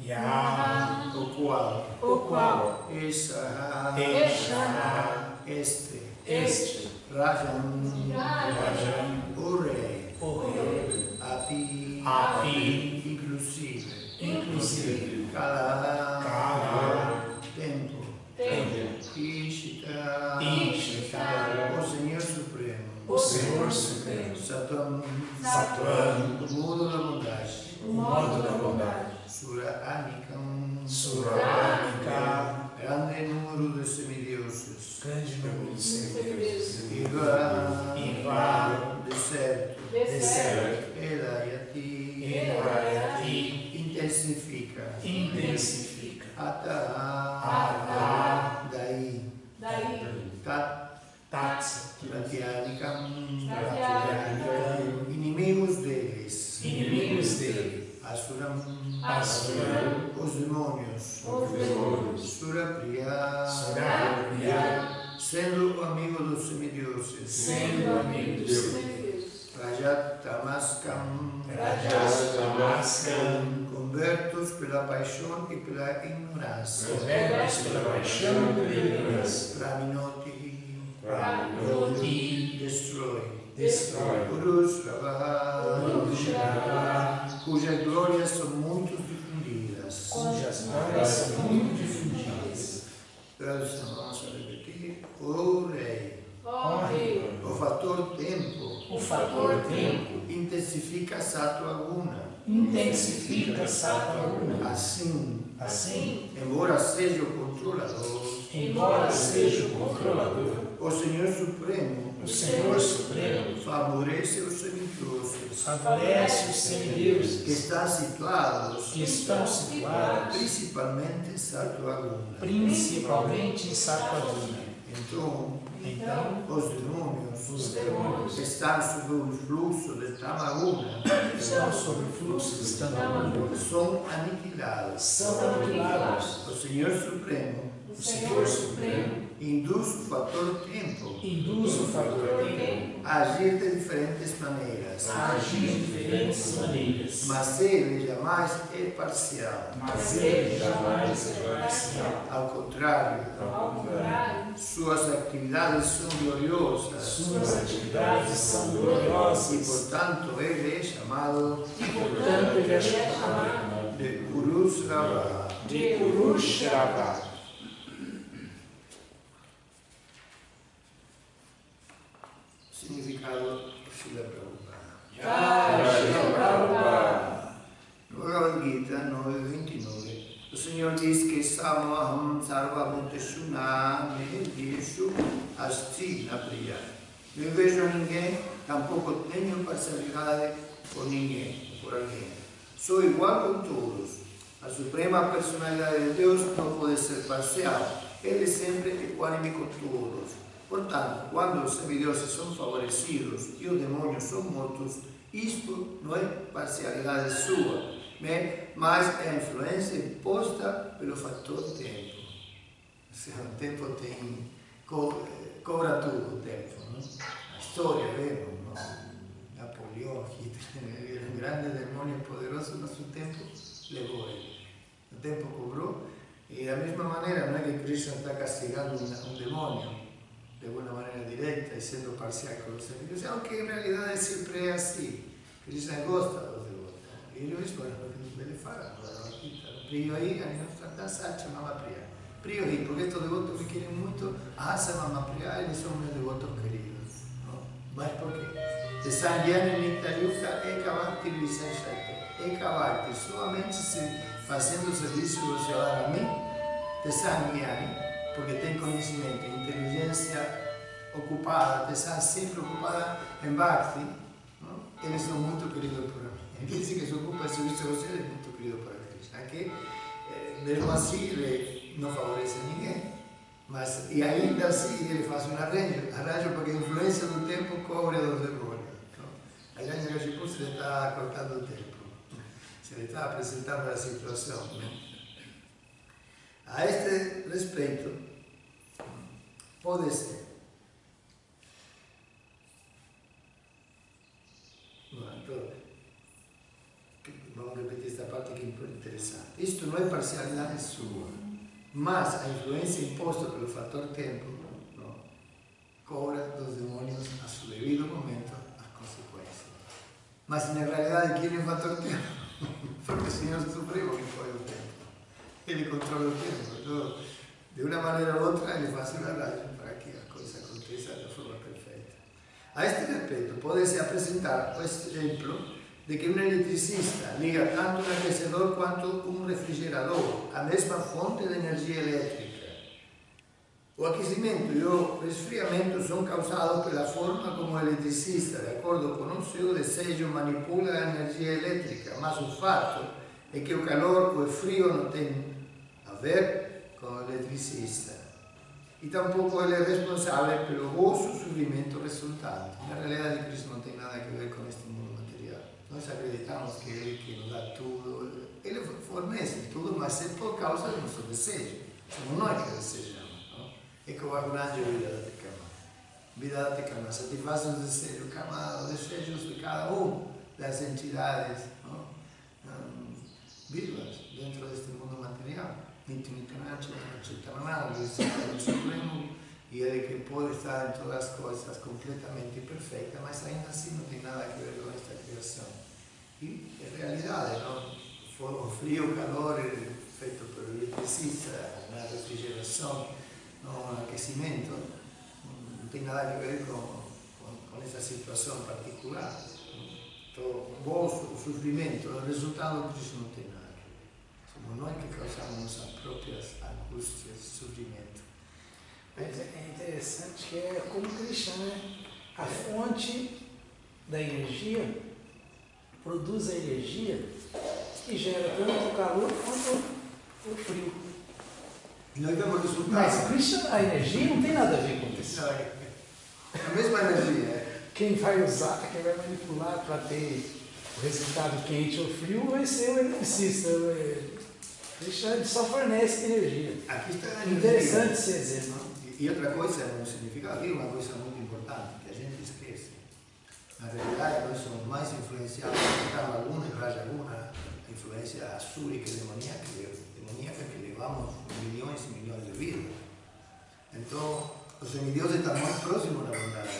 Yah, o qual, Esha, este, Rajan, o rei, Api, inclusive, Kala, tempo, Ishita, o Senhor Supremo, Satam, o modo da bondade, Sura Anikam, grande número de semideuses, Iva, deserto, Elayati, intensifica, Ata, daí, Tat, Pratiadikam, inimigos deles, Asuram, os demônios, Surapriya, sendo amigo dos semideuses, Rajat Tamaskam, convertos pela paixão e pela ignorância, Praminoti, destrói, Gurus Rava, cujas glórias são muito difundidas. Tradução, vamos a repetir. O rei, o fator tempo, intensifica Sattva Guna. Assim, embora seja o controlador, o Senhor Supremo favorece os semideuses que estão situados principalmente em Sattva Guna. Então, os demônios que estão sob o fluxo de Tamaguna são aniquilados. O Senhor Supremo induz o fator tempo a agir de diferentes maneiras. Mas ele jamais é parcial. Ao contrário, suas atividades são gloriosas. E, portanto, ele é chamado de Purushrava. Significado Srila Prabhupada. No Bhagavad Gita 9.29, o Senhor diz que Samoham Sarvabhuteshu Namedeshu Asti Napriya. Não vejo ninguém, tampouco tenho parcialidade por ninguém, por alguém. Sou igual com todos. A suprema personalidade de Deus não pode ser parcial. Ele sempre é equânime com todos. Portanto, quando os semideuses são favorecidos e os demônios são mortos, isto não é parcialidade sua, mas é a influência imposta pelo fator tempo. O tempo cobra tudo, o tempo. Não? A história, vemos, Napoleão, Hitler, era um grande demônio poderoso, mas o tempo levou ele. O tempo cobrou, e da mesma maneira não é que Krishna está castigando um demônio de alguma maneira direta e sendo parcial com os semideuses, aunque em realidade sempre é assim. Krishna gosta dos devotos. E ele diz, bueno, ele fala, Priyo aí, Sacha Mama Priya. Priyo aí, porque estes devotos me querem muito, Asa Mama Priya, eles são meus devotos queridos. Não? Mas por quê? Se Sangyana Nityayukta Ekavakti Viseshate. Ekavakti, somente fazendo o serviço devocional a mim, te Sangyani, porque tem conhecimento, inteligência ocupada, está sempre ocupada em Bhakti, não? Eles são muito queridos por mim. Ele diz que se ocupa de serviço de você, ele é muito querido por Krishna. Que, mesmo assim, ele não favorece ninguém, mas, e ainda assim ele faz um arranjo porque a influência do tempo cobre dos demônios. A gente Kashipu se ele está cortando o tempo, se ele está apresentando a situação. Não? A este respeito, pode ser. Vamos repetir esta parte que isto não é parcialidade sua, mas a influência imposta pelo fator tempo cobra dos demônios a seu devido momento as consequências. Mas na realidade quem é o fator tempo? Porque o Senhor Supremo que põe o tempo. Ele controla o tempo. Então, de uma maneira ou outra, ele faz uma arranjo para que a coisa aconteça da forma perfeita. A este respeito, pode-se apresentar o exemplo de que um eletricista liga tanto um aquecedor quanto um refrigerador, a mesma fonte de energia elétrica. O aquecimento e o resfriamento são causados pela forma como o eletricista, de acordo com o seu desejo, manipula a energia elétrica, mas o fato é que o calor ou o frio não tem a ver com o eletricista. E tampouco ele é responsável pelo vosso sofrimento resultante. Na realidade, Cristo não tem nada a ver com este mundo material. Nós acreditamos que Ele que nos dá tudo, Ele fornece tudo, mas é por causa do nosso desejo. Somos nós que desejamos. Ecco qua un angelo vida da Tecama, satisfaz os desejos, os desejos de cada das entidades vivas dentro deste mundo material. Infinitamente, eternamente, o Supremo, e Ele que pode estar em todas as coisas completamente perfeita, mas ainda assim não tem nada a ver com esta criação. E é realidade, não? O frio, o calor feito pelo eletricista, a refrigeração, no aquecimento, não tem nada a ver com essa situação particular. Então, o vosso sofrimento, o resultado disso não tem nada a ver. Somos nós que causamos nossas próprias angústias e sofrimento. Mas é interessante que é como Krishna, né? A fonte da energia produz a energia que gera tanto o calor quanto o frio. E nós vemos resultados. Mas Krishna, a energia não tem nada a ver com isso. A mesma energia. Quem vai usar, quem vai manipular para ter o resultado quente ou frio vai ser o eletricista. Krishna só fornece energia. Aqui está a energia. Interessante esse exemplo. E outra coisa, no significado aqui, uma coisa muito importante, que a gente esquece. Na realidade, nós somos mais influenciados por Tamaguna e Rajaguna, a influência asúrica e demoníaca que levamos milhões e milhões de vidas. Então, os semideuses estão mais próximos da bondade.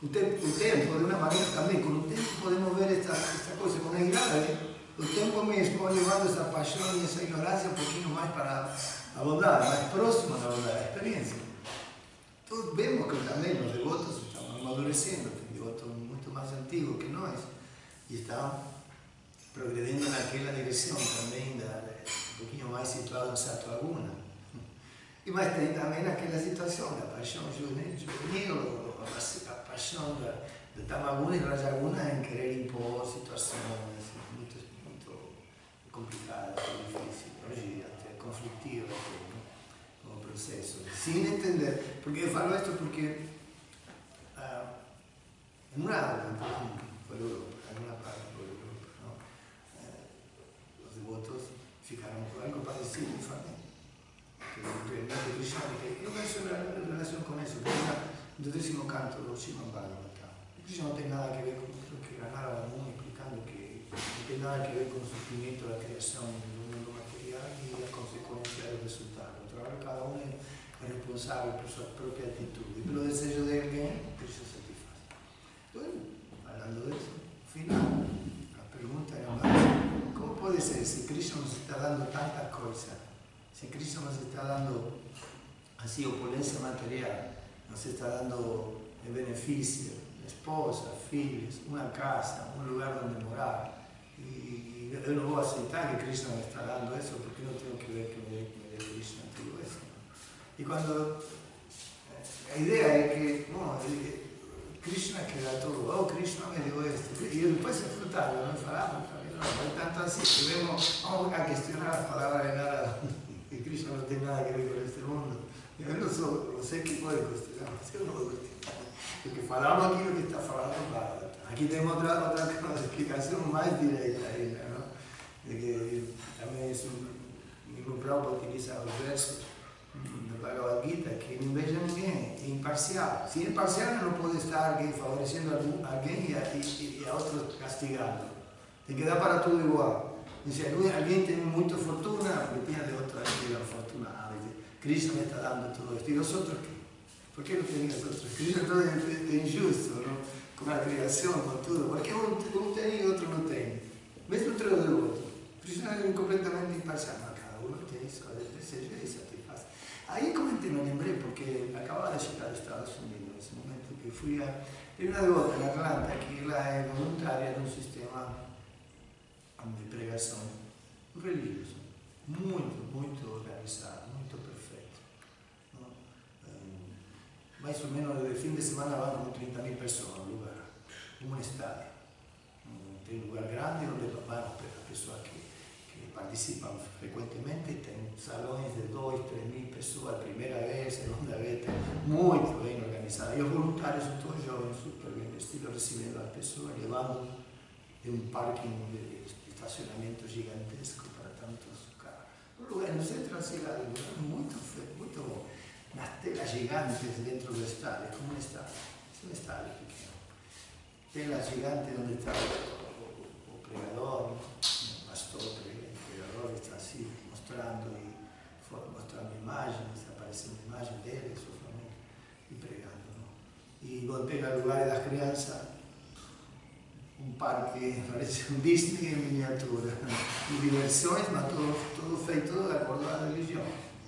O tempo, de uma maneira também, com o tempo podemos ver esta coisa com a idade. O tempo mesmo vai levando essa paixão e essa ignorância um pouquinho mais para a bondade, mais próxima da bondade, a experiência. Então, vemos que também os devotos estão amadurecendo, tem devotos muito mais antigos que nós, e estão progredindo naquela direção também, um pouquinho mais situado em Sattva-guna. E mas tem também aquela situação da paixão juvenil, a paixão do Tamaguna e Rajaguna em querer impor situações muito complicadas, difíceis, hoje até conflitivas, com o processo. Sem entender, porque eu falo isto porque em uma aula, por Europa, em uma parte por Europa, os devotos ficaram com algo parecido em família. Eu penso em relação com isso, porque no 10º canto do Srimad Bhagavatam, Krishna não tem nada a ver com o que Narada Muni explicando que não tem nada a ver com o sofrimento da criação do mundo material e a consequência do resultado. Cada um é responsável por sua própria atitude e pelo desejo de alguém, Krishna satisfaz. Então, falando disso, no final, a pergunta é mais, como pode ser se Krishna nos está dando tanta coisa? Se Cristo nos está dando assim opulência material, nos está dando benefício, esposa, filhos, uma casa, um lugar onde morar, e eu não vou aceitar que Cristo me está dando isso, porque não tenho que ver que me dê Cristo tudo isso. E quando a ideia é que, bom, Krishna que dá tudo, Krishna me deu isto, e depois se frutar, eu não falava, não é tanto assim, vamos a questionar a palavra de Narada. E Krishna não tem nada a ver com este mundo. Eu não sou, você que pode questionar, mas eu não vou questionar. Porque falamos aquilo que está falando Bhagavatam. Aqui tem outra explicação mais direita ainda, não? De que também o Prabhupada utiliza os versos do Bhagavad Gita, que não veja ninguém, é imparcial. Se é imparcial, não pode estar alguém favorecendo alguém e a outro castigando. Tem que dar para tudo igual. Dice, alguien tiene mucha fortuna, porque tiene de otra que era afortunada. Cristo me está dando todo esto. ¿Y nosotros qué? ¿Por qué no tenemos nosotros? Cristo todo es injusto, ¿no? Con la creación, con todo. Porque uno tiene y otro no tiene. ¿Ves el otro del otro? Cristo es completamente imparcial. Cada uno tiene su desejo y satisface. Ahí comenté, me lembré, porque acababa de llegar a Estados Unidos, en ese momento que fui a una devota en Atlanta, que ella es voluntaria de un sistema de pregación religioso, muy organizado, muy perfecto, ¿no? Más o menos el fin de semana van como 30.000 personas a un lugar, como un estadio. Tem un lugar grande donde van las personas que participan frecuentemente, tienen salones de 2.000-3.000 personas, primera vez, segunda vez, muy bien organizado. Y los voluntarios son todos jóvenes, súper bien vestidos, recibiendo a las personas, llevando de un parking de estacionamiento gigantesco para tantos carros. Un lugar en el centro de la ciudad, un lugar muy bueno, unas telas gigantes dentro del estadio, como un estadio, es un estadio pequeño. Telas gigantes donde está el pregador, el pastor, el pregador está así mostrando imágenes, aparece una imagen de él, de su familia, y pregando, ¿no? Y golpea el lugar de las crianzas, un parque, parece un Disney en miniatura, y diversiones, pero todo feito de acuerdo a la religión,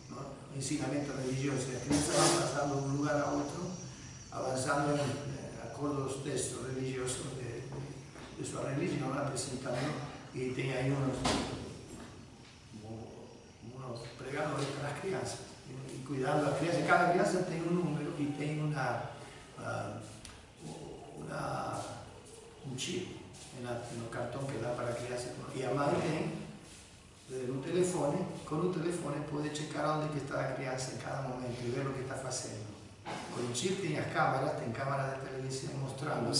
¿no? Ensinamiento religioso, las crianzas van pasando de un lugar a otro, avanzando en acuerdo a los textos religiosos de su religión, presentando, y tiene ahí unos pregadores para las crianzas, y cuidando a las crianzas. Cada crianza tiene un número y tiene un chip en el cartón que da para la crianza. Y además tiene un teléfono, con un teléfono puede checar dónde está la crianza en cada momento y ver lo que está haciendo. Con un chip tiene cámaras de televisión mostrando,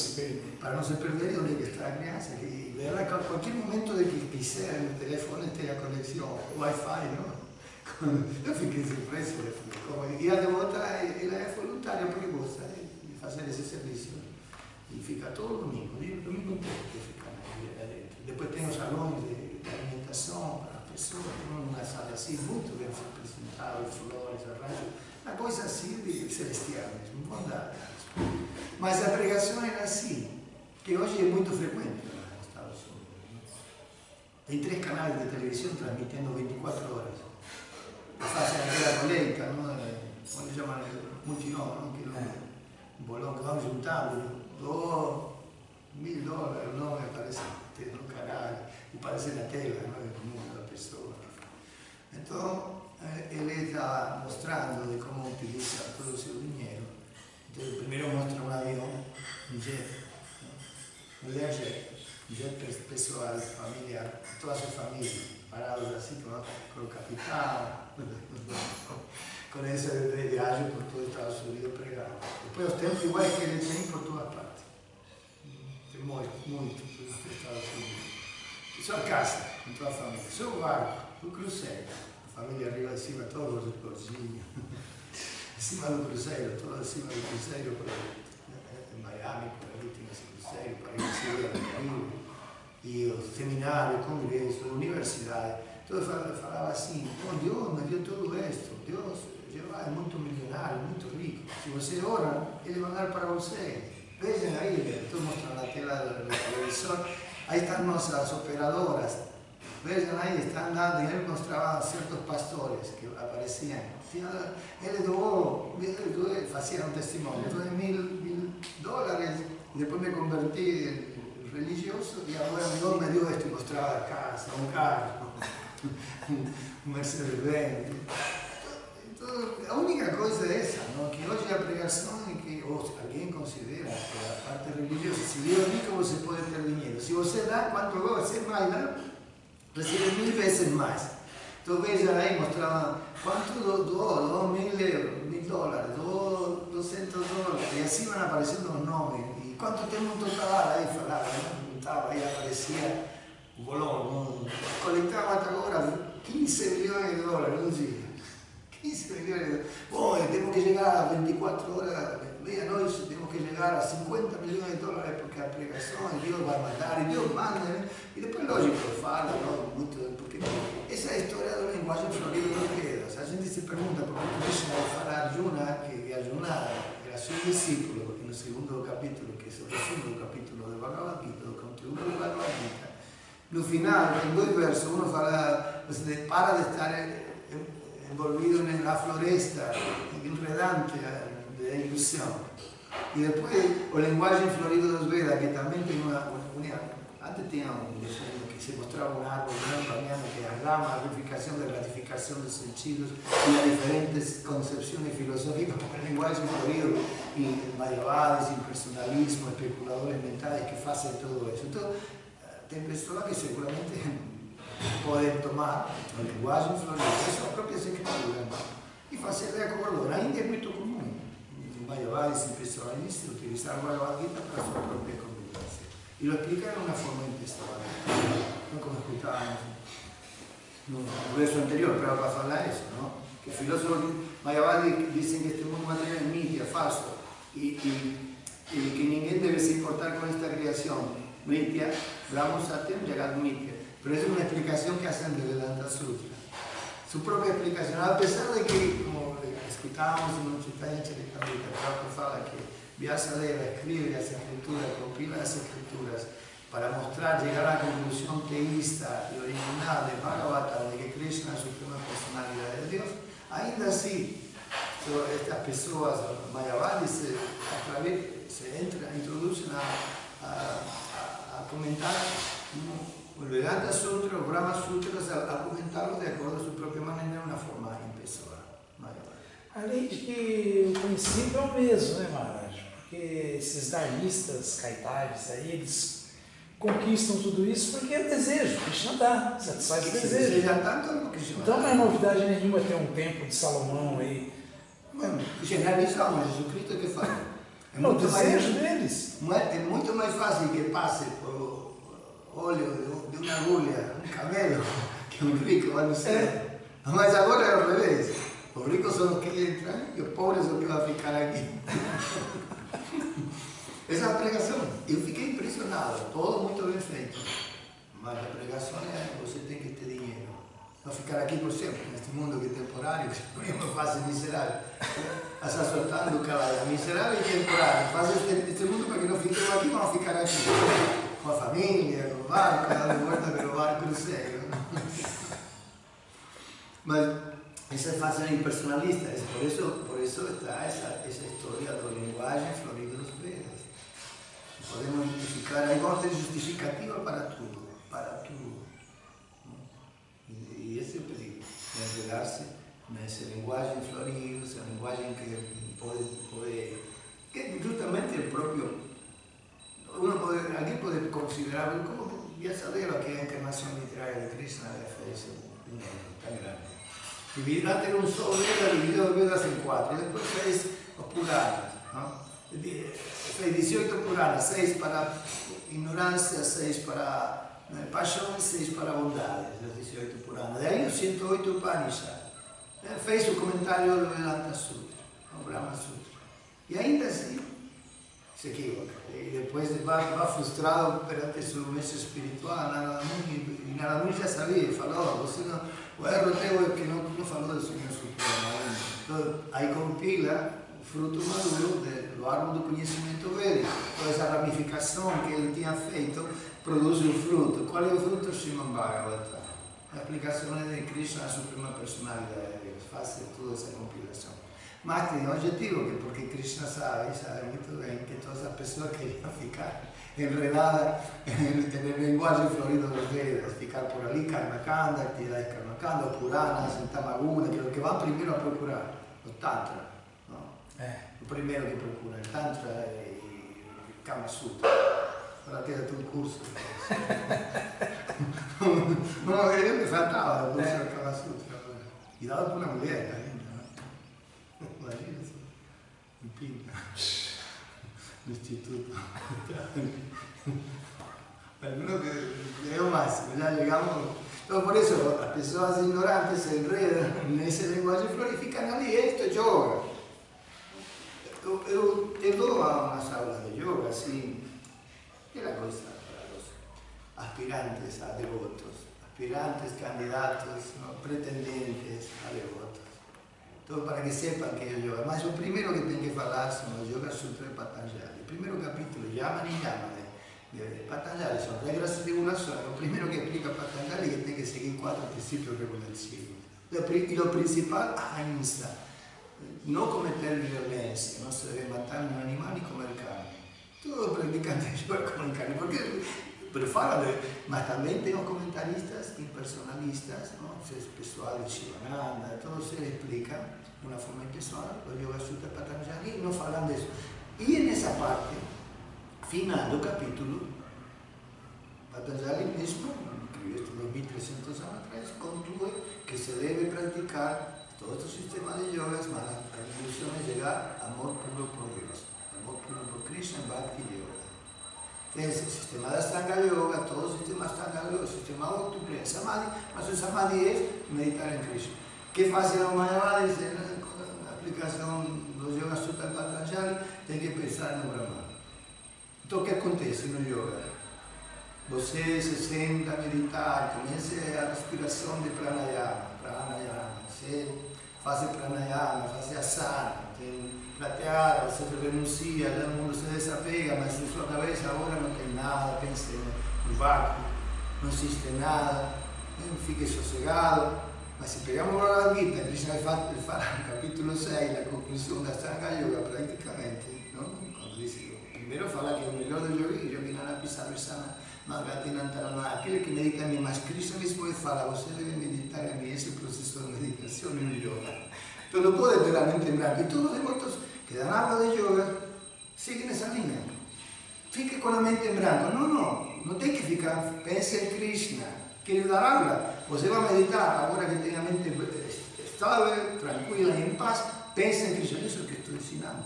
para no se perder dónde está la crianza, y verla en cualquier momento de que quisiera en el teléfono esté la conexión Wi-Fi, ¿no? Yo fiquei sorpreso, y la devota ella es voluntaria porque gusta de hacer ese servicio, y fica todo domingo entero que fica ahí adentro. Después tengo salones de alimentación para las personas, una sala así, muy bien presentada, flores, arranjos, una cosa así de celestial mesmo, bondade. Mas a pregação era assim, que hoje é muito frequente nos Estados Unidos. Tem 3 canais de televisão transmitindo 24 horas. Fazem aquela colheita, como chamam, multinome, que um bolão que vão juntando, $2.000, o nome aparece no canal, e aparece na tela, o número da pessoa. Então, ele está mostrando de cómo utiliza todo su dinero. Entonces, primero muestra un avión, un jet, ¿no? Un jet pessoal, familiar, toda su familia, parados así con el capitán, con ese viaje por todo Estados Unidos pregado. Después los templos iguales que él tiene por todas partes. Tem muito nos Estados Unidos. Sua casa, com toda a família, seu barco, o cruzeiro. Familia arriba, encima, todos los bolsillos, encima del crucero, todo encima del crucero, en Miami, por ahí tiene ese crucero, para ir a Ciudad del Caribe, y los seminarios, congresos, universidades, todo falaba así, oh, Dios me dio todo esto, Dios es muy millonario, muy rico, si você ora, Él va a dar para você. Vean ahí, estoy mostrando la tela del televisor, ahí están nuestras operadoras. Vean ahí, están dando, y él mostraba ciertos pastores que aparecían. Él donó, hacía un testimonio, $1.000, y después me convertí en religioso, y ahora Dios me dio esto, y mostraba la casa, un carro, un Mercedes-Benz. La única cosa es esa, ¿no? Que hoy la pregación es que alguien considera que la parte religiosa, si Dios dice, você puede tener dinero. Si você da, ¿cuánto você más da? Recibe 1000 veces más. Entonces vean ahí, mostraban cuánto $2.000, $1.000, $200, y así van apareciendo los nombres. Y cuánto tengo un total, ahí falaba, ¿no? Ahí aparecía un bolón, ¿no? Colectaba hasta ahora $15 millones un día. 15 millones. Tenemos que llegar a 24 horas, medianoche, tenemos que llegar llegar a 50 millones de dólares por cada pregación, y Dios va a mandar, y Dios manda, ¿eh? Y después, lógico, fala, ¿no? Mucho, porque esa historia del lenguaje florido no queda. A gente se pergunta por que Krishna vai falar de Arjuna, que Arjuna era seu discípulo, porque no segundo capítulo, que é o resumo do capítulo do Bhagavad Gita, do conteúdo do Bhagavad Gita, no final, em 2 versos, uno fala, você para de estar envolvido na floresta enredante da ilusão. E depois, o linguagem florido dos Vedas, que também tem antes tinha um desenho que se mostrava um árbol caminhando, que as ramas, a verificação da gratificação dos sentidos e as diferentes concepções filosóficas, com linguagem florido, e Mayavadis, impersonalismo, especuladores mentais que fazem tudo isso. Então, tem pessoas que seguramente podem tomar a linguagem florida, a sua própria escritura, e fazer de acordo. Ainda é muito comum Mayavadis e pessoalistas utilizar o Bhagavad Gita para a sua própria convivência. E lo explica de uma forma impessoal, não como escutávamos no verso anterior, para falar isso, não? Que filósofos Mayavadis dizem que este mundo material é mídia, falso, e que ninguém deve se importar com esta criação. Nitya, Brahma Satyam, Jagat Nitya. Pero es una explicación que hacen de Vedanta Sutra. Su propia explicación, a pesar de que, como escuchábamos en un Chaitanya Charitamrita, Prabhupada fala que Vyasadeva escribe las escrituras, compila las escrituras para mostrar, llegar a la conclusión teísta y original de Bhagavata, de que Krishna es la suprema personalidad de Dios. Ainda así, estas personas, Mayavadis, se entran, introducen a comentar o Vedanta Sutra, o Brahma Sutra, a comentarlo de acordo a sua própria maneira, de uma forma impessoal. Além de que o princípio é o mesmo, né, Maharaj? Porque esses dharmistas, caetares aí, eles conquistam tudo isso porque é desejo, Krishna dá, satisfaz o desejo. Então não é novidade nenhuma ter um templo de Salomão aí. Generalizamos, Jesus Cristo que fala. É o desejo deles. É muito mais fácil que passe por óleo de uma agulha, um camelo, que um rico vai no céu. Mas agora é ao revés. Os ricos são os que entram e os pobres são os que vão ficar aqui. Essa é a pregação. Eu fiquei impressionado, todo muito bem feito. Mas a pregação é: você tem que ter dinheiro. Não ficar aqui por sempre, neste mundo que é temporário, que é uma fase miserável. Está soltando o cavalo, miserável e temporário. Faz este mundo para que não fiquemos aqui, vamos ficar aqui. Com a família, com o barco, cada volta pelo barco cruzeiro. Mas essa fase é impersonalista, por isso está essa história da linguagem florida dos Vedas. Podemos identificar, aí vamos ter justificativa para tudo, E esse é o perigo, enredar-se nessa linguagem florida, essa linguagem que pode que justamente o próprio, alguém pode considerar como Vyasadeva, que é a encarnação literária de Krishna, fez um livro tão grande. Dividirá ter um só Veda, dividiu os Vedas em 4, e depois fez os Puranas, não? Fez 18 Puranas, 6 para ignorância, 6 para paixão e 6 para bondade, os 18 Puranas. Daí os 108 Upanishads. Fez o comentário do Vedanta Sutra, o Brahma Sutra. E ainda assim se equivoca. E depois vai frustrado perante seu mestre espiritual, e Narada já sabia, falou: você não, o erro teu é que não falou do Senhor Supremo. Então, aí compila o fruto maduro do árvore do conhecimento védico. Toda essa ramificação que ele tinha feito produz o fruto. Qual é o fruto? Srimad Bhagavatam. A aplicação de Krishna, a suprema personalidade de Deus, faz toda essa compilação. Mas tem um objetivo, porque Krishna sabe muito bem que todas as pessoas queriam ficar enredadas na linguagem florida dos Vedas, ficar por ali, Karmakanda, atividades Karmakanda, Puranas, Tamaguna, que é o que vão primeiro a procurar, o Tantra. Não? O primeiro que procura, o Tantra e Kama Sutra. Para ter todo o curso. Não, ele me faltava o curso do Kama Sutra. E dava para uma mulher ainda. Imagina só. Em Pinta. No Instituto. É o máximo, já chegamos. Então, por isso, as pessoas ignorantes se enredam nessa linguagem florida e ficam ali, isto é yoga. Eu vou a unas aulas de yoga, así, era cosa para los aspirantes a devotos, aspirantes, candidatos, ¿no? Pretendientes a devotos. Todo para que sepan que es yoga. Mas o primero que tengo que hablar son los Yoga Sutra de Patanjali. El primer capítulo, Yama ni Yama, de Patanjali, son reglas de regulación. Lo primero que explica Patanjali es que tiene que seguir 4 principios regulativos. Y lo principal, ahimsa. No cometer violencia, no se debe matar un animal ni comer carne. Todos los practicantes de yoga comen carne. Pero fala mas también tenemos comentaristas impersonalistas, ¿no? Es pessoal de Shivananda, todos se explican de una forma impessoal, los Yoga Sutra Patanjali, no hablan de eso. Y en esa parte, final del capítulo, Patanjali mismo, escribió esto 2300 años atrás, concluye que se debe practicar todo este sistema de yogas, mas la conclusión es llegar a amor puro por Dios, amor puro por Krishna, Bhakti Yoga. Entonces, el sistema de Ashtanga Yoga, todo el sistema de Ashtanga Yoga, el sistema de Octuple, Samadhi, mas el Samadhi es meditar en Krishna. ¿Qué hace la Mayavadi? En la aplicación de los Yoga Sutra de Patanjali, tiene que pensar en Brahman. Entonces, ¿qué acontece en el yoga? Você se senta a meditar, comience a respiración de pranayama, você faz pranayama, faz asana, pratyahara, você renuncia, todo mundo se desapega, mas em sua cabeça agora não tem nada, pense no vácuo, não existe nada, fique sossegado. Mas se pegamos a Bhagavad Gita, Krishna fala no capítulo 6, na conclusão da Ashtanga Yoga, praticamente, não? Quando diz, primeiro fala que o melhor do yogi, Yoginana Pisarvesana, Magatinantarana, aquele que medita em mim, mas Krishna mesmo fala, você deve meditar em mim, esse é o processo de meditação no yoga. Então não pode ter a mente em branco. E todos os devotos que dão aula de yoga seguem essa linha. Fique com a mente em branco. Não tem que ficar. Pense em Krishna. Quer dar aula? Você vai meditar, agora que tem a mente estável, tranquila e em paz, pense em Krishna. Isso é o que estou ensinando.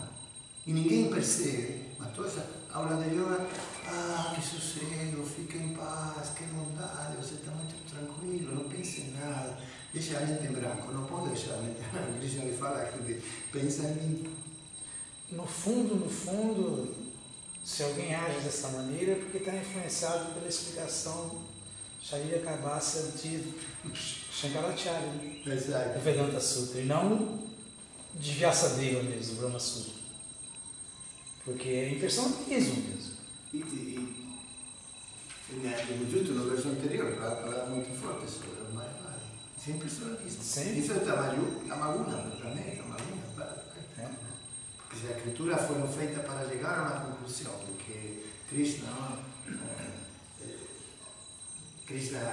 E ninguém percebe. Mas toda essa aula de yoga, que sossego, fique em paz, que bondade, você está muito tranquilo, não pense em nada. Deixa a mente em branco, não pode deixar a mente em branco. Krishna lhe fala que pensa em mim. No fundo, se alguém age dessa maneira, é porque está influenciado pela explicação Sharira Kabasa de Shankaracharya, do Vedanta Sutra, e não de Vyasadeva mesmo, do Brahma Sutra. Porque é impersonalismo mesmo. Justo no verso anterior, fala muito forte sobre o Mayavadi. Isso é impressionante. Isso é Tamaguna, também, porque se a escritura foi feita para chegar a uma conclusão de que Krishna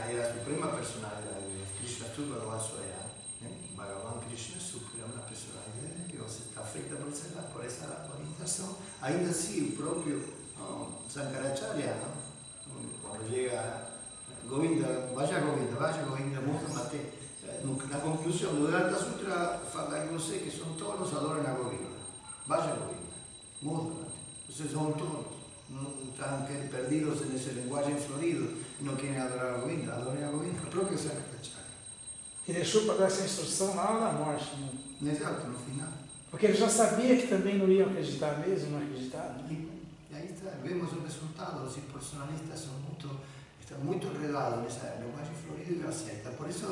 era a suprema personalidade, Krishna Sutra Vasvaya, Bhagavan Krishna Sutra é uma personalidade que você está feita por essa orientação. Ainda assim, o próprio Shankaracharya, quando chega Govinda, Govinda, Mukhamate, na conclusão do Vedanta Sutra, fala que você que são tolos, adorem a Govinda. Vaya Govinda, Mukhamate. Vocês são tolos, não estão perdidos nesse linguagem florido, não querem adorar a Govinda, adorem a Govinda, o próprio Shankaracharya. E deixou para dar essa instrução na hora da morte. Né? Exato, no final. Porque ele já sabia que também não iam acreditar mesmo, não acreditaram. Né? E aí está, vemos o resultado, os impersonalistas estão muito enredados nessa linguagem florida e aceita. Por isso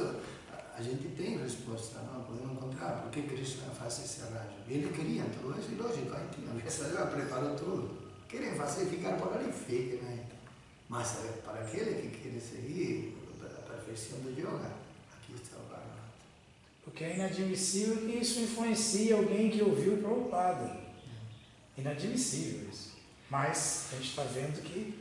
a gente tem resposta, não podemos encontrar por que Krishna faz esse arranjo. E eles queriam tudo isso, e lógico, aí a Vyasadeva preparou tudo. Querem fazer ficar por ali, fiquem aí. Mas para aquele que quer seguir a perfeição do yoga, aqui está o Bhagavad. Porque é inadmissível que isso influencie alguém que ouviu o Prabhupada. Inadmissível isso. Mas a gente está vendo que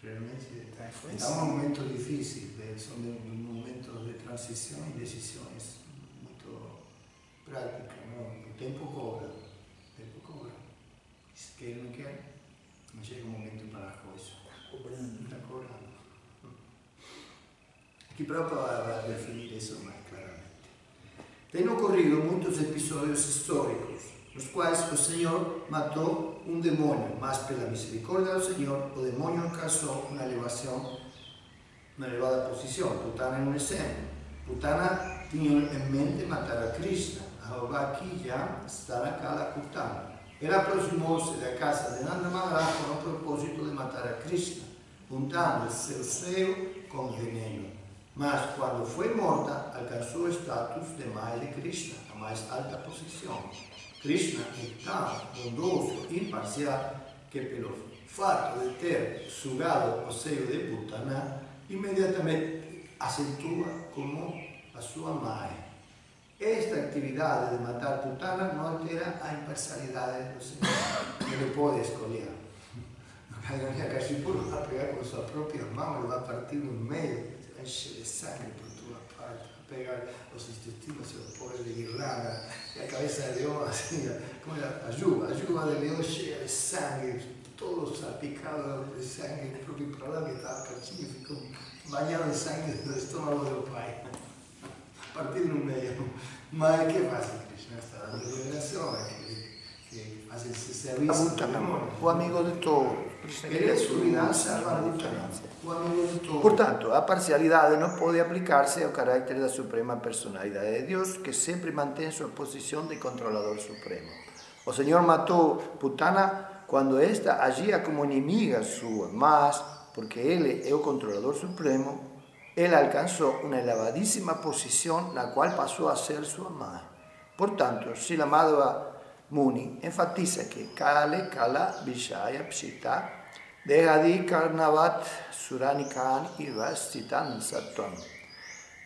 realmente está influenciando. Está um momento difícil, são momentos de transição e decisões muito práticas. Não? O tempo cobra. Se quer ou não quer, não chega o momento para a coisa. Está cobrando. Aqui Prabhupada vai definir isso mais claramente. Tem ocorrido muitos episódios históricos, nos quais o Senhor matou um demônio, mas pela misericórdia do Senhor, o demônio alcançou uma elevada posição. Putana é um exemplo. Putana tinha em mente matar a Krishna. Agora aqui já está na Kala Putana. Él aproximóse de la casa de Nanda Maharaj con el propósito de matar a Krishna, untando el cerceo con veneno. Mas cuando fue morta, alcanzó estatus de madre de Krishna, la más alta posición. Krishna es tan bondoso e imparcial que pelo fato de ter sugado o seio de Putana, inmediatamente acentúa como a sua mãe. Esta actividad de matar Putana no altera a imparcialidad do Senhor, que ele pode escolher. Kashyapa va a pegar con sus propias manos, le va a partir un medio, se va a encher de sangre por toda parte, va a pegar los intestinos, se los pone de guirlanda, la cabeza de león así, como la yuba de león llena de sangre, todo salpicado de sangre, el propio Prahlad que estaba cachillo, ficó bañado de sangre del estómago del pai. Partir en un medio. Mas que pasa, Krishna está dando liberación, que hace ese servicio. O amigo de todos. Portanto, a parcialidade non pode aplicarse ao carácter da suprema personalidade de Deus, que sempre mantém sua posição de controlador supremo. O Senhor matou Putana quando esta agia como inimiga sua, mas, porque Ele é o controlador supremo, Ele alcançou uma elevadíssima posição na qual passou a ser sua mãe. Portanto, Srila Madhava Muni enfatiza que Kale Kala Vishaya Pshita Dehadi Karnavat Suranikan Ivastitan Sattvam.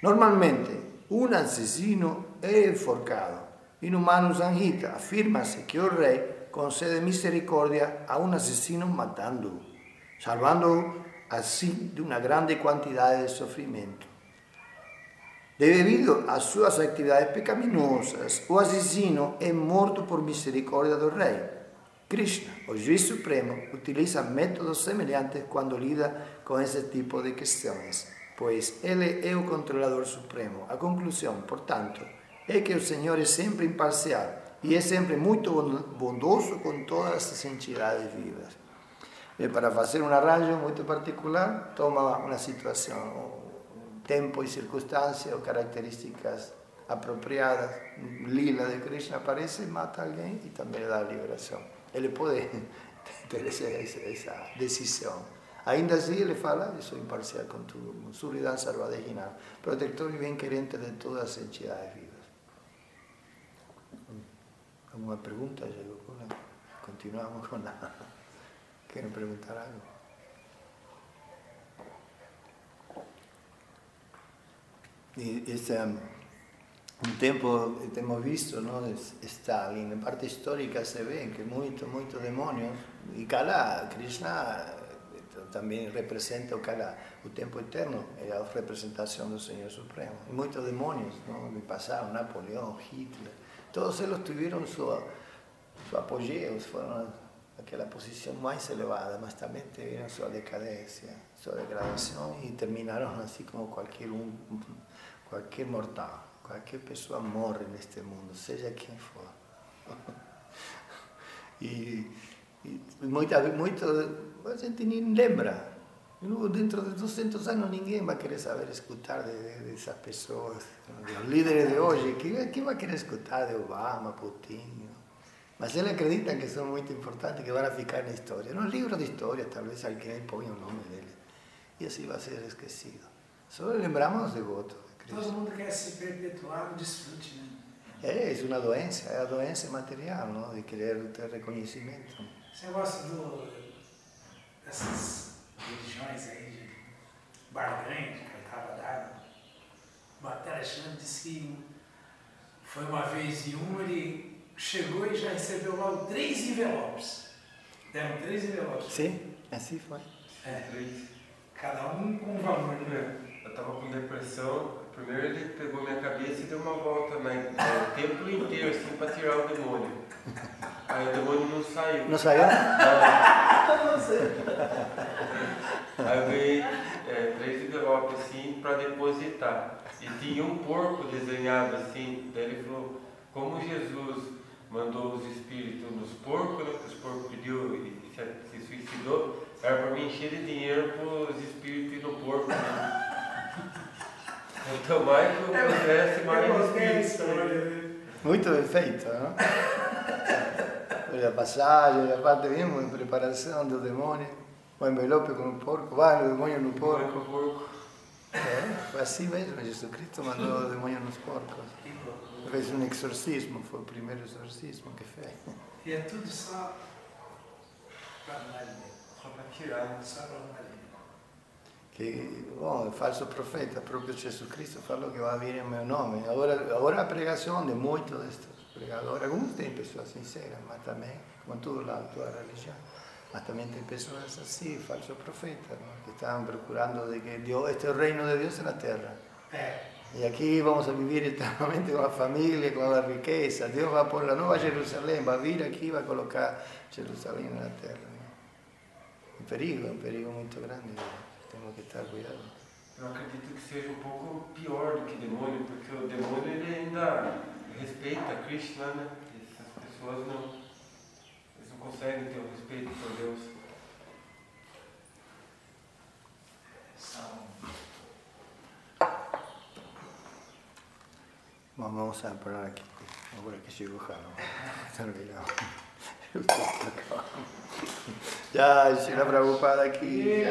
Normalmente, un assassino è enforcado. In Humano Samhita afirma-se que o rei concede misericordia a un assassino matando-o, salvando-o assim de uma grande quantidade de sofrimento. Devido às suas atividades pecaminosas, o assassino é morto por misericórdia do rei. Krishna, o juiz supremo, utiliza métodos semelhantes quando lida com esse tipo de questões, pois ele é o controlador supremo. A conclusão, portanto, é que o Senhor é sempre imparcial e é sempre muito bondoso com todas as entidades vivas. E para fazer um arranjo muito particular, toma uma situação, tempo e circunstância ou características apropriadas. Lila de Krishna aparece, mata alguém e também dá a liberação. Ele pode ter essa decisão. Ainda assim, ele fala, eu sou imparcial com tudo. Suridan Sarvadejinam, protetor e bem-querente de todas as entidades vivas. Alguma pergunta? Continuamos com a... Querem perguntar algo? E este um tempo temos visto, não, Stalin, na parte histórica se vê que muito demônios, e Kala, Krishna também representa o Kala, o tempo eterno, é a representação do Senhor Supremo. E muitos demônios, não, no passado, Napoleão, Hitler, todos eles tiveram seu apogeu, foram aquela posição mais elevada, mas também tiveram sua decadência, sua degradação e terminaram assim como qualquer mortal, qualquer pessoa morre neste mundo, seja quem for. E a gente nem lembra. Dentro de 200 anos ninguém vai querer saber escutar dessas pessoas, dos líderes de hoje. Quem vai querer escutar de Obama, Putin? Mas ele acredita que são muito importantes, que vão ficar na história. Nos livros de história, talvez alguém ponha o nome dele. E assim vai ser esquecido. Só lembramos de voto. Todo mundo quer se perpetuar no desfrute, né? É uma doença, é a doença material, não? De querer ter reconhecimento. Você gosta dessas religiões aí de barganha, de cartava d'água? O Bhattacharya disse que foi uma vez em ele chegou e já recebeu logo 3 envelopes. Deram 3 envelopes. Sim, assim foi. Cada um com um valor, né? Eu estava com depressão, primeiro ele pegou minha cabeça e deu uma volta no templo inteiro, assim, para tirar o demônio. Aí o demônio não saiu. Não saiu? Não. Não sei. Aí eu ganhei 3 envelopes, assim, para depositar. E tinha um porco desenhado, assim, daí ele falou, como Jesus mandou os espíritos nos porcos, né, que os porcos pediu e se suicidou, era para me encher de dinheiro para os espíritos ir no porco. Né? Então mais que eu pudesse, mais espíritos. Muito bem feito, não? la passagem, la parte mesmo de preparação do demônio. O envelope com o porco, vai o demônio no porco. Foi assim mesmo, Jesus Cristo mandou o demônio nos porcos. Fez um exorcismo, foi o primeiro exorcismo que fez. E é tudo só para maligno. Só para tirar. Só para maligno. Que, bom, o falso profeta, próprio Jesus Cristo falou que vai vir em meu nome. Agora a pregação de muitos destes pregadores, alguns têm pessoas sinceras, mas também, como tudo lá, toda a religião, mas também tem pessoas assim, falsos profetas, ¿no? Que estão procurando de que Deus, este é o reino de Deus na terra. E aqui vamos a viver eternamente com a família, com a riqueza. Deus vai pôr a nova Jerusalém, vai vir aqui e vai colocar Jerusalém na terra. ¿No? É um perigo muito grande. Temos que estar cuidado. Eu acredito que seja um pouco pior do que demônio, porque o demônio ele ainda respeita Krishna, né? Essas pessoas eles não conseguem ter o respeito por Deus. Vamos a parar aqui. Agora que chegou o Jano. Já, Shila Prabhupada aqui.